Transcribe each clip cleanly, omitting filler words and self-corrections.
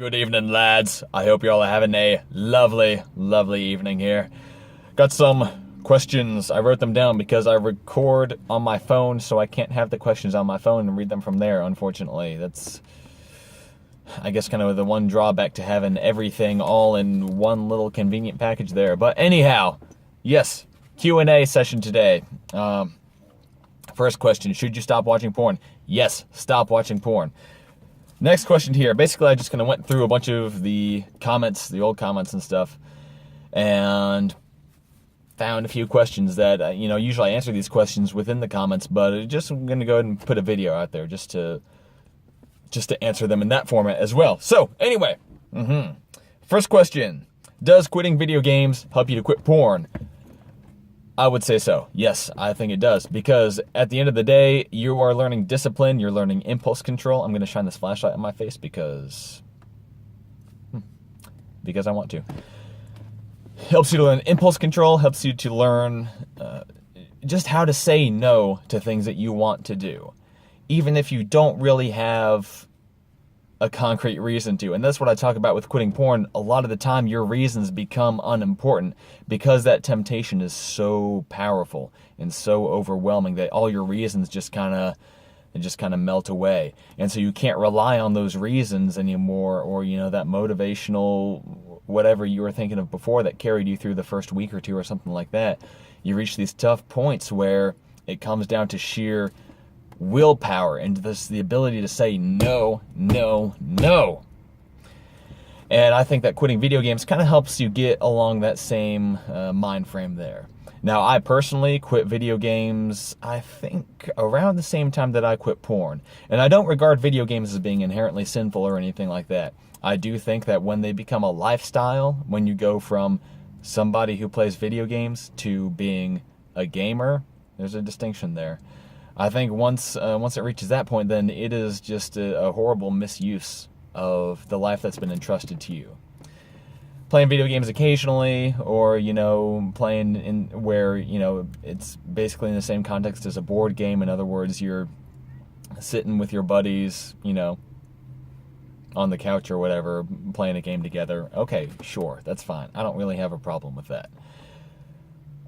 Good evening, lads. I hope you all are having a lovely, lovely evening here. Got some questions. I wrote them down because I record on my phone, so I can't have the questions on my phone and read them from there, unfortunately. That's, I guess, kind of the one drawback to having everything all in one little convenient package there. But anyhow, yes, Q&A session today. First question, should you stop watching porn? Yes, stop watching porn. Next question here. Basically, I just kind of went through a bunch of the comments, the old comments and stuff, and found a few questions that, usually I answer these questions within the comments, but I'm going to go ahead and put a video out there just to answer them in that format as well. So, anyway, first question. Does quitting video games help you to quit porn? I would say so. Yes, I think it does. Because at the end of the day, you are learning discipline, you're learning impulse control. I'm going to shine this flashlight in my face because I want to. Helps you to learn impulse control, helps you to learn just how to say no to things that you want to do. Even if you don't really have a concrete reason to. And that's what I talk about with quitting porn. A lot of the time your reasons become unimportant because that temptation is so powerful and so overwhelming that all your reasons just kind of melt away. And so you can't rely on those reasons anymore, or that motivational whatever you were thinking of before that carried you through the first week or two or something like that. You reach these tough points where it comes down to sheer willpower and the ability to say no, no, no. And I think that quitting video games kind of helps you get along that same mind frame there. Now, I personally quit video games, I think, around the same time that I quit porn. And I don't regard video games as being inherently sinful or anything like that. I do think that when they become a lifestyle, when you go from somebody who plays video games to being a gamer, there's a distinction there. I think once it reaches that point, then it is just a horrible misuse of the life that's been entrusted to you. Playing video games occasionally, or playing in where it's basically in the same context as a board game. In other words, you're sitting with your buddies, on the couch or whatever, playing a game together. Okay, sure, that's fine. I don't really have a problem with that.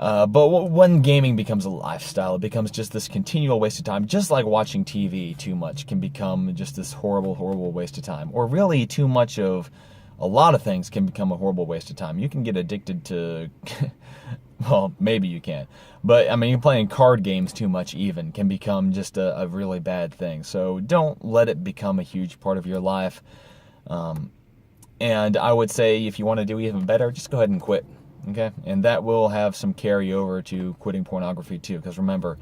But when gaming becomes a lifestyle, it becomes just this continual waste of time. Just like watching TV too much can become just this horrible, horrible waste of time. Or really too much of a lot of things can become a horrible waste of time. You can get addicted to, well, maybe you can. But, playing card games too much even can become just a really bad thing. So don't let it become a huge part of your life. And I would say if you want to do even better, just go ahead and quit. Okay, and that will have some carryover to quitting pornography too, because remember,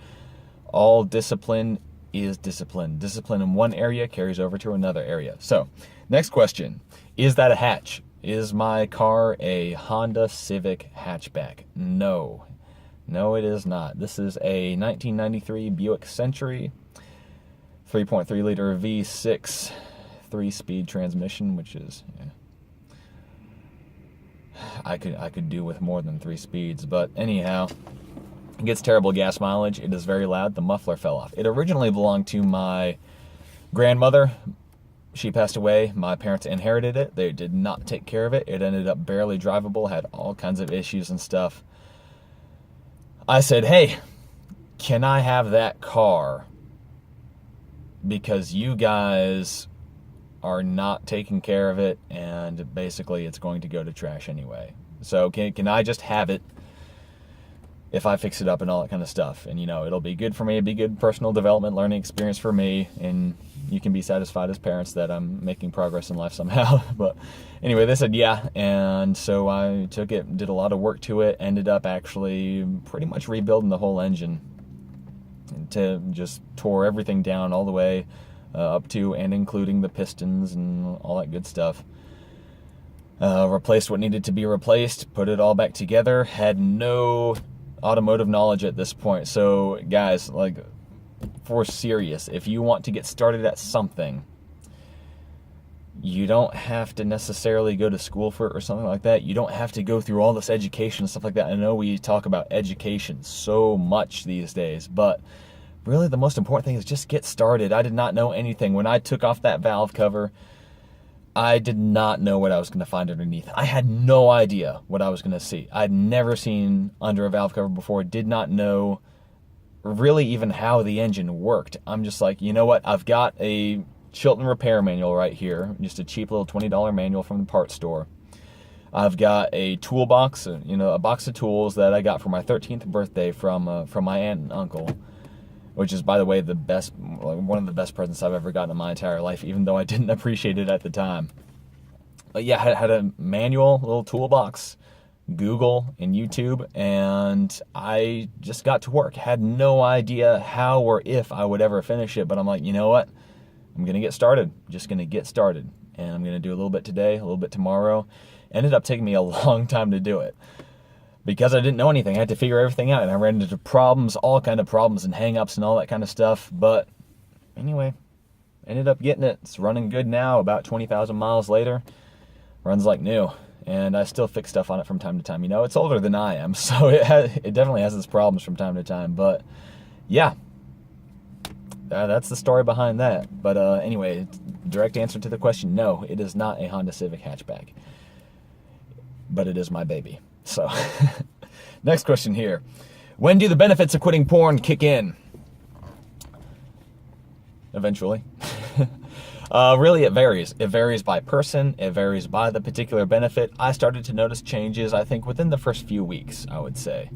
all discipline is discipline. Discipline in one area carries over to another area. So, next question. Is that a hatch? Is my car a Honda Civic hatchback? No. No, it is not. This is a 1993 Buick Century, 3.3 liter V6, 3-speed transmission, which is... I could do with more than 3 speeds, but anyhow, it gets terrible gas mileage. It is very loud. The muffler fell off. It originally belonged to my grandmother. She passed away. My parents inherited it. They did not take care of it. It ended up barely drivable, had all kinds of issues and stuff. I said, hey, can I have that car? Because you guys are not taking care of it, and basically it's going to go to trash anyway. So can I just have it if I fix it up and all that kind of stuff? And it'll be good for me, it'll be good personal development, learning experience for me, and you can be satisfied as parents that I'm making progress in life somehow. But anyway, they said yeah, and so I took it, did a lot of work to it, ended up actually pretty much rebuilding the whole engine, and to just tore everything down all the way up to and including the pistons and all that good stuff. Replaced what needed to be replaced, put it all back together, had no automotive knowledge at this point. So guys, like, for serious, if you want to get started at something, you don't have to necessarily go to school for it or something like that. You don't have to go through all this education and stuff like that. I know we talk about education so much these days, but really the most important thing is just get started. I did not know anything. When I took off that valve cover, I did not know what I was going to find underneath. I had no idea what I was going to see. I'd never seen under a valve cover before, did not know really even how the engine worked. I'm just like, you know what? I've got a Chilton repair manual right here, just a cheap little $20 manual from the parts store. I've got a toolbox, a box of tools that I got for my 13th birthday from my aunt and uncle, which is, by the way, one of the best presents I've ever gotten in my entire life, even though I didn't appreciate it at the time. But yeah, I had a manual, little toolbox, Google and YouTube, and I just got to work. Had no idea how or if I would ever finish it, but I'm like, you know what? I'm going to get started. Just going to get started. And I'm going to do a little bit today, a little bit tomorrow. Ended up taking me a long time to do it because I didn't know anything. I had to figure everything out, and I ran into problems, all kind of problems and hang-ups and all that kind of stuff. But anyway, ended up getting it. It's running good now, about 20,000 miles later. Runs like new, and I still fix stuff on it from time to time. It's older than I am, so it definitely has its problems from time to time. But yeah, that's the story behind that. But anyway, direct answer to the question, no, it is not a Honda Civic hatchback. But it is my baby. So, next question here. When do the benefits of quitting porn kick in? Eventually. Really, it varies. It varies by person. It varies by the particular benefit. I started to notice changes, I think, within the first few weeks, I would say.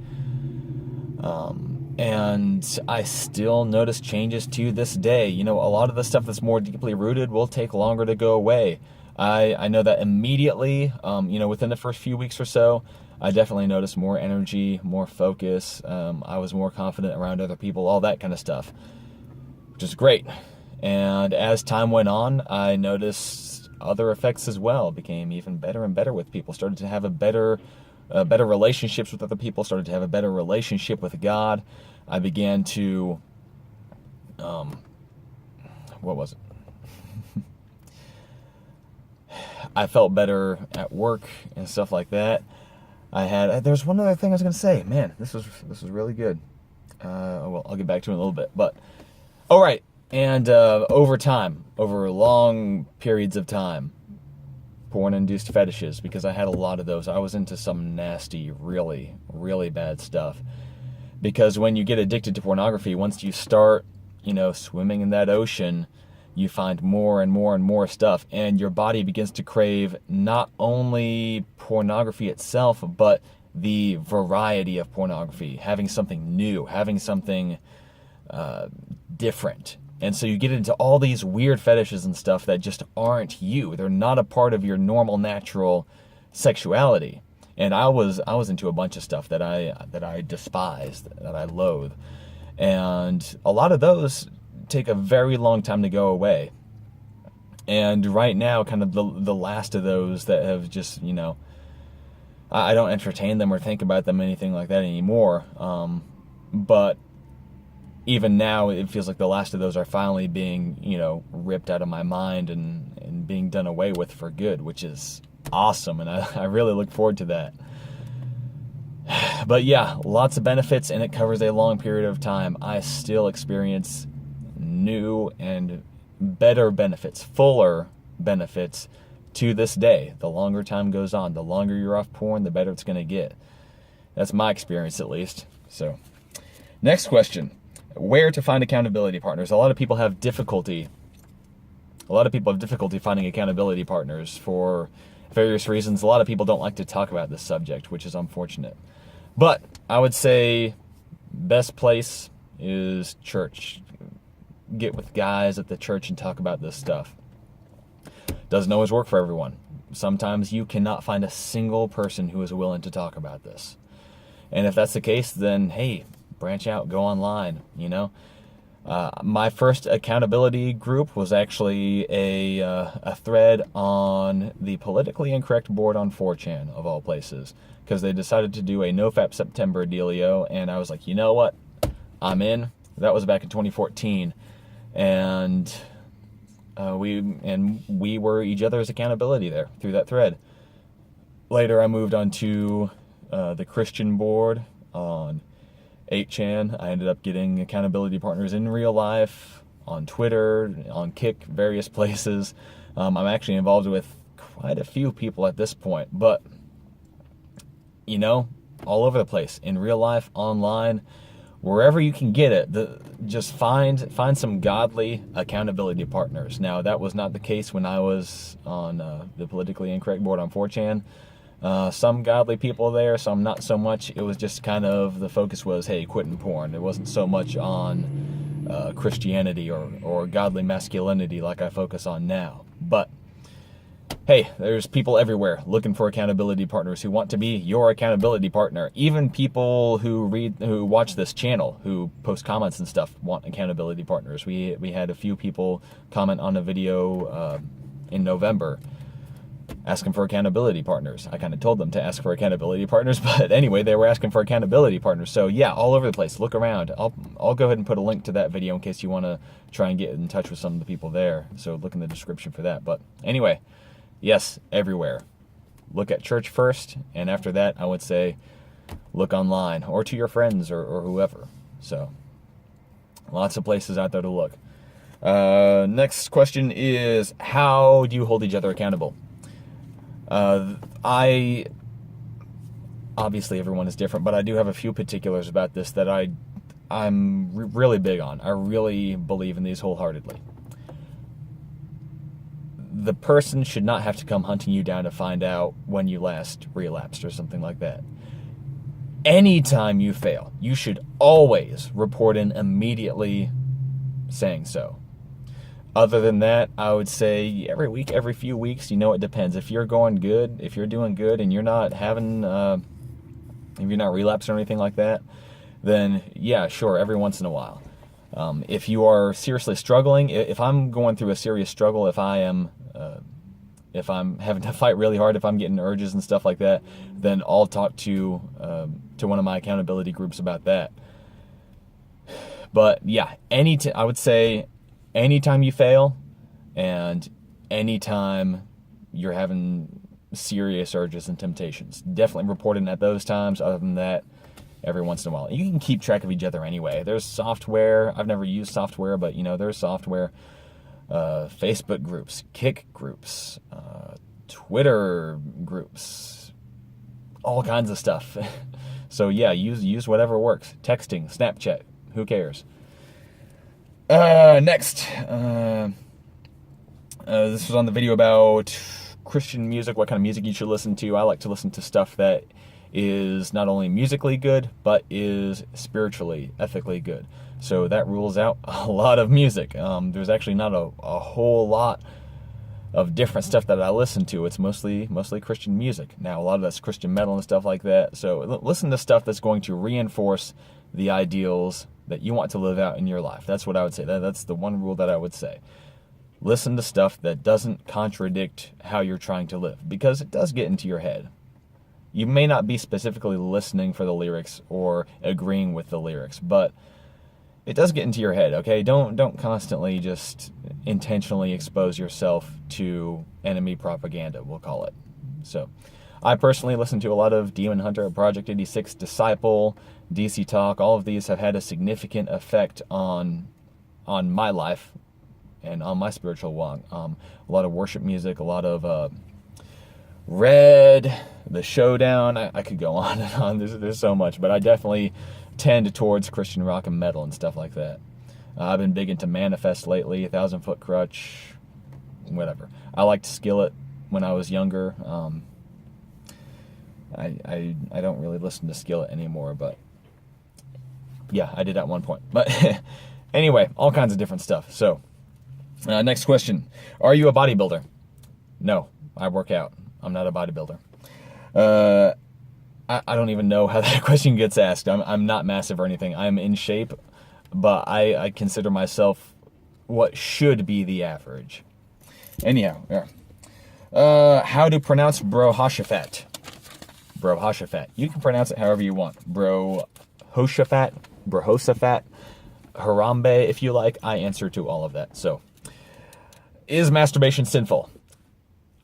And I still notice changes to this day. A lot of the stuff that's more deeply rooted will take longer to go away. I know that immediately, within the first few weeks or so, I definitely noticed more energy, more focus. I was more confident around other people, all that kind of stuff, which is great. And as time went on, I noticed other effects as well. Became even better and better with people. Started to have better relationships with other people. Started to have a better relationship with God. I began to, what was it? I felt better at work and stuff like that. There's one other thing I was going to say. Man, this was really good. Well, I'll get back to it in a little bit. But, all right. And over time, over long periods of time, porn-induced fetishes, because I had a lot of those. I was into some nasty, really, really bad stuff. Because when you get addicted to pornography, once you start, swimming in that ocean, you find more and more and more stuff, and your body begins to crave not only pornography itself, but the variety of pornography, having something new, having something different. And so you get into all these weird fetishes and stuff that just aren't you. They're not a part of your normal, natural sexuality. And I was into a bunch of stuff that I despised, that I loathe. And a lot of those take a very long time to go away. And right now, kind of the last of those that have just, I don't entertain them or think about them, anything like that anymore. But even now, it feels like the last of those are finally being, ripped out of my mind and being done away with for good, which is awesome. And I really look forward to that. But yeah, lots of benefits, and it covers a long period of time. I still experience new and better benefits, fuller benefits to this day. The longer time goes on, the longer you're off porn, the better it's going to get. That's my experience, at least. So, next question. Where to find accountability partners? A lot of people have difficulty finding accountability partners for various reasons. A lot of people don't like to talk about this subject, which is unfortunate. But I would say best place is church. Get with guys at the church and talk about this stuff. Doesn't always work for everyone. Sometimes you cannot find a single person who is willing to talk about this. And if that's the case, then hey, branch out, go online, My first accountability group was actually a thread on the politically incorrect board on 4chan, of all places, because they decided to do a Nofap September dealio, and I was like, you know what? I'm in. That was back in 2014. And we were each other's accountability there through that thread. Later, I moved on to the Christian board on 8chan. I ended up getting accountability partners in real life, on Twitter, on Kick, various places. I'm actually involved with quite a few people at this point, but, you know, all over the place, in real life, online, wherever you can get it. Just find some godly accountability partners. Now, that was not the case when I was on the politically incorrect board on 4chan. Some godly people there, some not so much. It was just kind of, the focus was, hey, quitting porn. It wasn't so much on Christianity or godly masculinity like I focus on now. But hey, there's people everywhere looking for accountability partners who want to be your accountability partner. Even people who watch this channel, who post comments and stuff, want accountability partners. We had a few people comment on a video in November asking for accountability partners. I kind of told them to ask for accountability partners, but anyway, they were asking for accountability partners. So yeah, all over the place. Look around. I'll go ahead and put a link to that video in case you want to try and get in touch with some of the people there. So look in the description for that. But anyway, yes, everywhere. Look at church first, and after that, I would say look online or to your friends or whoever. So lots of places out there to look. Next question is, how do you hold each other accountable? Obviously everyone is different, but I do have a few particulars about this that I'm really big on. I really believe in these wholeheartedly. The person should not have to come hunting you down to find out when you last relapsed or something like that. Anytime you fail, you should always report in immediately saying so. Other than that, I would say every week, every few weeks, it depends. If you're going good, if you're doing good and you're not having, if you're not relapsing or anything like that, then yeah, sure, every once in a while. If you are seriously struggling, if I'm going through a serious struggle, if I'm having to fight really hard, if I'm getting urges and stuff like that, then I'll talk to one of my accountability groups about that. But yeah, I would say anytime you fail and anytime you're having serious urges and temptations, definitely report in at those times. Other than that, every once in a while. You can keep track of each other anyway. There's software. I've never used software, but there's software. Facebook groups, Kick groups, Twitter groups, all kinds of stuff. So yeah, use whatever works. Texting, Snapchat, who cares? Next, this was on the video about Christian music, what kind of music you should listen to. I like to listen to stuff that is not only musically good, but is spiritually, ethically good. So that rules out a lot of music. There's actually not a whole lot of different stuff that I listen to. It's mostly Christian music. Now, a lot of that's Christian metal and stuff like that. So listen to stuff that's going to reinforce the ideals that you want to live out in your life. That's what I would say. That's the one rule that I would say. Listen to stuff that doesn't contradict how you're trying to live, because it does get into your head. You may not be specifically listening for the lyrics or agreeing with the lyrics, but it does get into your head, okay? Don't constantly just intentionally expose yourself to enemy propaganda, we'll call it. So, I personally listen to a lot of Demon Hunter, Project 86, Disciple, DC Talk. All of these have had a significant effect on my life and on my spiritual walk. A lot of worship music, a lot of Red, The Showdown. I could go on and on. There's so much, but I definitely tend towards Christian rock and metal and stuff like that. I've been big into Manifest lately, 1,000 Foot Crutch, whatever. I liked Skillet when I was younger. I don't really listen to Skillet anymore, but yeah, I did at one point. But anyway, all kinds of different stuff. So, next question. Are you a bodybuilder? No, I work out. I'm not a bodybuilder. I don't even know how that question gets asked. I'm not massive or anything. I'm in shape, but I consider myself what should be the average. Anyhow, yeah. How to pronounce Brohoshaphat? Brohoshaphat. You can pronounce it however you want. Brohoshaphat, Harambe, if you like. I answer to all of that. So, is masturbation sinful?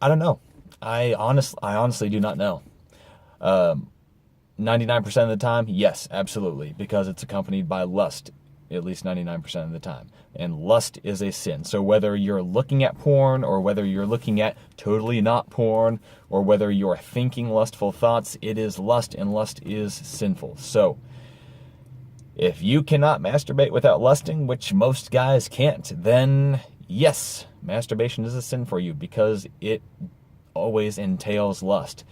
I don't know. I honestly do not know. 99% of the time, yes, absolutely, because it's accompanied by lust. at least 99% of the time. And lust is a sin. So whether you're looking at porn, or whether you're looking at totally not porn, or whether you're thinking lustful thoughts, it is lust, and lust is sinful. So if you cannot masturbate without lusting, which most guys can't, then yes, masturbation is a sin for you, because it always entails lust.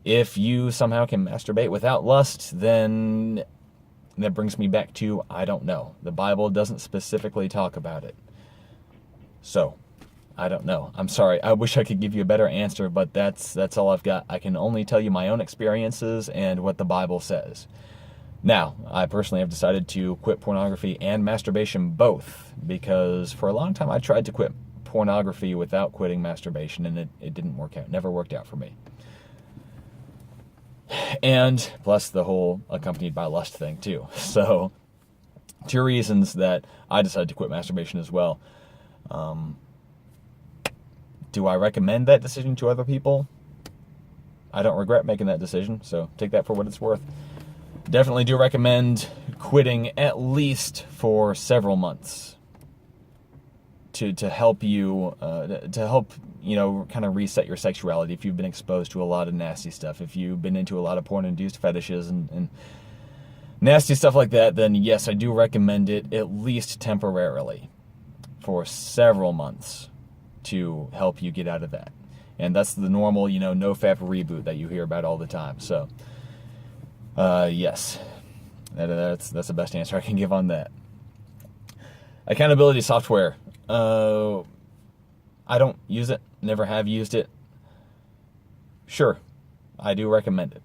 If you somehow can masturbate without lust, then that brings me back to, I don't know. The Bible doesn't specifically talk about it. So, I don't know. I'm sorry. I wish I could give you a better answer, but that's all I've got. I can only tell you my own experiences and what the Bible says. Now, I personally have decided to quit pornography and masturbation both, because for a long time I tried to quit pornography without quitting masturbation, and it didn't work out. It never worked out for me. And plus the whole accompanied by lust thing too. So, two reasons that I decided to quit masturbation as well. Do I recommend that decision to other people? I don't regret making that decision, so take that for what it's worth. Definitely do recommend quitting at least for several months to help you, kind of reset your sexuality if you've been exposed to a lot of nasty stuff. If you've been into a lot of porn-induced fetishes and nasty stuff like that, then yes, I do recommend it at least temporarily for several months to help you get out of that. And that's the normal, Nofap reboot that you hear about all the time. So, yes, that's the best answer I can give on that. Accountability software. I don't use it, never have used it. Sure, I do recommend it.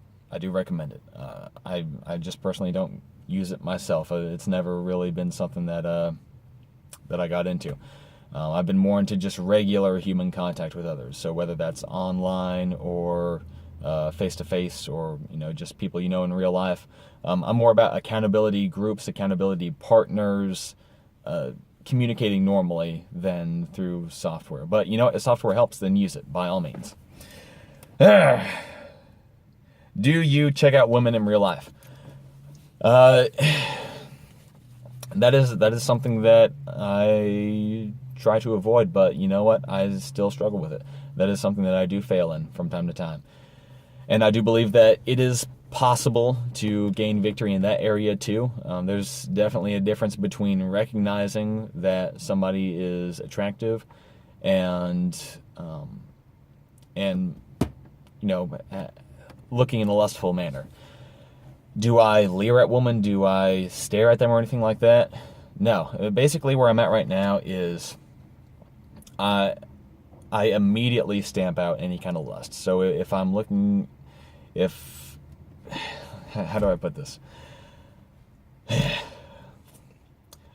I just personally don't use it myself. It's never really been something that I got into. I've been more into just regular human contact with others. So whether that's online or face-to-face, or just people in real life. I'm more about accountability groups, accountability partners, communicating normally than through software. But if software helps, then use it, by all means. Do you check out women in real life? That is something that I try to avoid, but you know what? I still struggle with it. That is something that I do fail in from time to time. And I do believe that it is possible to gain victory in that area too. There's definitely a difference between recognizing that somebody is attractive and looking in a lustful manner. Do I leer at women? Do I stare at them or anything like that? No. Basically, where I'm at right now is I immediately stamp out any kind of lust. So if I'm looking, how do I put this?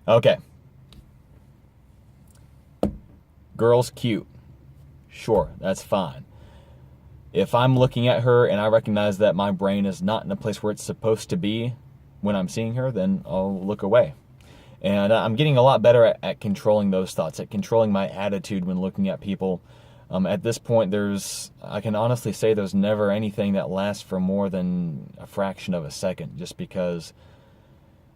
Okay. Girl's cute. Sure, that's fine. If I'm looking at her and I recognize that my brain is not in a place where it's supposed to be when I'm seeing her, then I'll look away. And I'm getting a lot better at controlling those thoughts, at controlling my attitude when looking at people. At this point, I can honestly say there's never anything that lasts for more than a fraction of a second, just because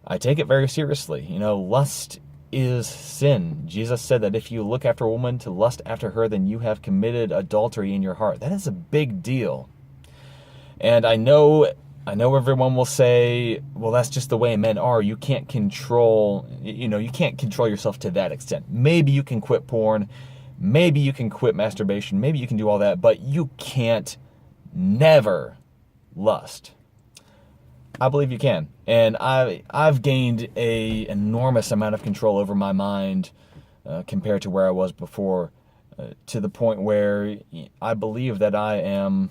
I take it very seriously. Lust is sin. Jesus said that if you look after a woman to lust after her, then you have committed adultery in your heart. That is a big deal. And I know everyone will say, well, that's just the way men are. You can't control yourself to that extent. Maybe you can quit porn. Maybe you can quit masturbation. Maybe you can do all that, but you can't never lust. I believe you can. And I've gained an enormous amount of control over my mind compared to where I was before, to the point where I believe that I am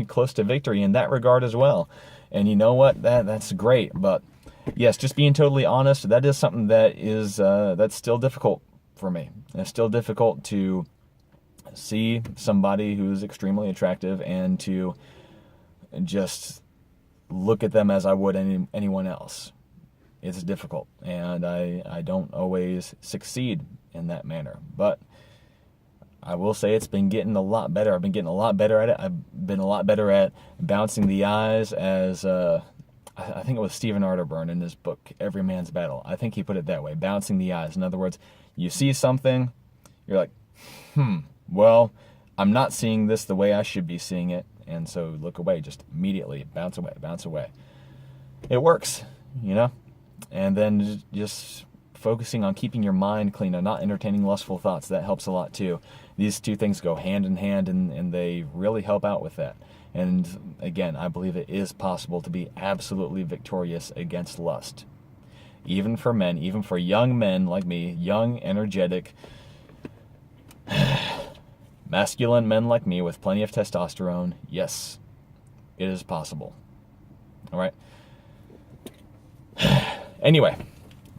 close to victory in that regard as well. And you know what? That's great. But yes, just being totally honest, that is something that is that's still difficult for me. It's still difficult to see somebody who's extremely attractive and to just look at them as I would anyone else. It's difficult, and I don't always succeed in that manner. But I will say it's been getting a lot better. I've been getting a lot better at it. I've been a lot better at bouncing the eyes as I I think it was Stephen Arterburn in his book, Every Man's Battle. I think he put it that way, balancing the eyes. In other words, you see something, you're like, well, I'm not seeing this the way I should be seeing it. And so look away, just immediately, bounce away, bounce away. It works, you know? And then just focusing on keeping your mind clean and not entertaining lustful thoughts, that helps a lot too. These two things go hand in hand, and they really help out with that. And again, I believe it is possible to be absolutely victorious against lust. Even for men, even for young men like me, young, energetic, masculine men like me with plenty of testosterone, yes, it is possible. All right? Anyway,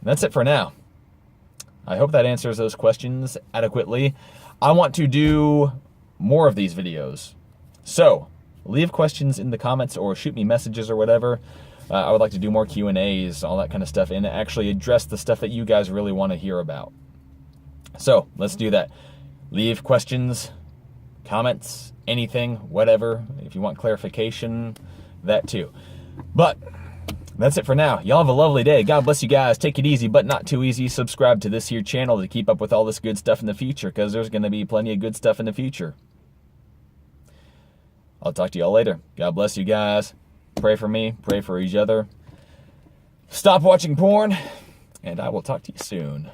that's it for now. I hope that answers those questions adequately. I want to do more of these videos. So, leave questions in the comments or shoot me messages or whatever. I would like to do more Q&As, all that kind of stuff, and actually address the stuff that you guys really want to hear about. So, let's do that. Leave questions, comments, anything, whatever. If you want clarification, that too. But that's it for now. Y'all have a lovely day. God bless you guys. Take it easy, but not too easy. Subscribe to this here channel to keep up with all this good stuff in the future, because there's going to be plenty of good stuff in the future. I'll talk to y'all later. God bless you guys. Pray for me. Pray for each other. Stop watching porn, and I will talk to you soon.